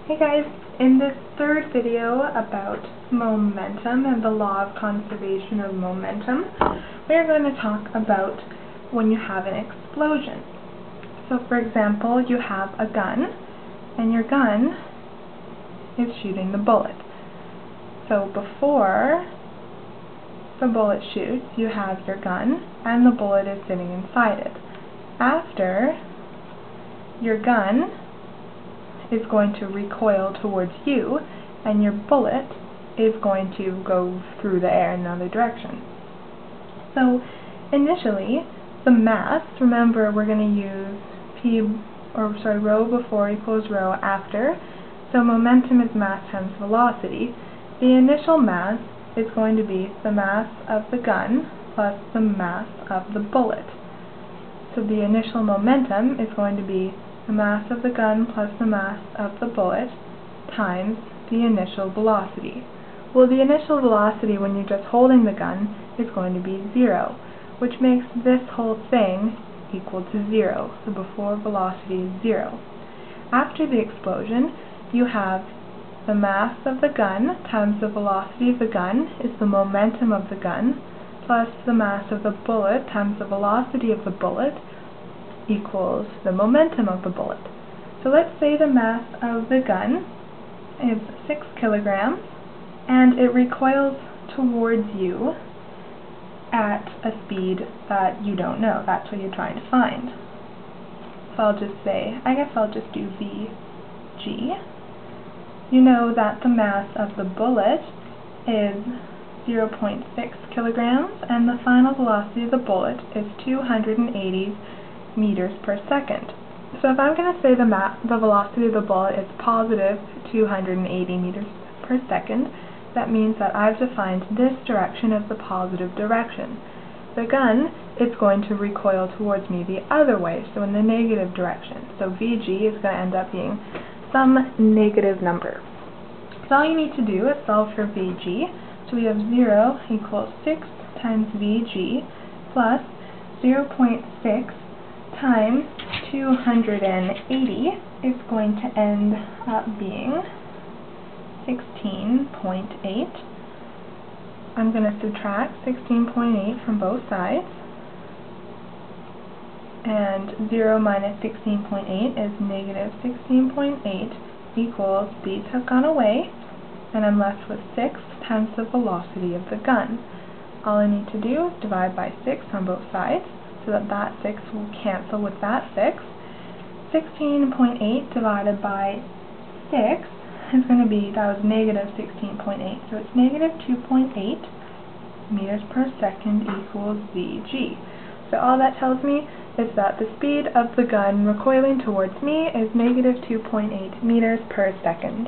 Hey guys, in this third video about momentum and the law of conservation of momentum, we are going to talk about when you have an explosion. So for example, you have a gun, and your gun is shooting the bullet. So before the bullet shoots, you have your gun, and the bullet is sitting inside it. After, your gun is going to recoil towards you, and your bullet is going to go through the air in another direction. So initially, the mass, remember we're going to use rho before equals rho after, so momentum is mass times velocity. The initial mass is going to be the mass of the gun plus the mass of the bullet. So the initial momentum is going to be the mass of the gun plus the mass of the bullet times the initial velocity. Well, the initial velocity when you're just holding the gun is going to be 0, which makes this whole thing equal to 0. So before velocity is 0. After the explosion, you have the mass of the gun times the velocity of the gun is the momentum of the gun plus the mass of the bullet times the velocity of the bullet equals the momentum of the bullet. So let's say the mass of the gun is 6 kilograms and it recoils towards you at a speed that you don't know. That's what you're trying to find. So I'll just say, I guess I'll just do Vg. You know that the mass of the bullet is 0.6 kilograms and the final velocity of the bullet is 280 meters per second. So if I'm going to say the velocity of the bullet is positive 280 meters per second, that means that I've defined this direction as the positive direction. The gun is going to recoil towards me the other way, so in the negative direction. So Vg is going to end up being some negative number. So all you need to do is solve for Vg. So we have 0 equals 6 times Vg plus 0.6 times 280 is going to end up being 16.8. I'm going to subtract 16.8 from both sides, and 0 minus 16.8 is negative 16.8 equals, these have gone away, and I'm left with 6 times the velocity of the gun. All I need to do is divide by 6 on both sides, so that that 6 will cancel with that 6. 16.8 divided by 6 is going to be, that was negative 16.8, so it's negative 2.8 meters per second equals Vg. So all that tells me is that the speed of the gun recoiling towards me is negative 2.8 meters per second.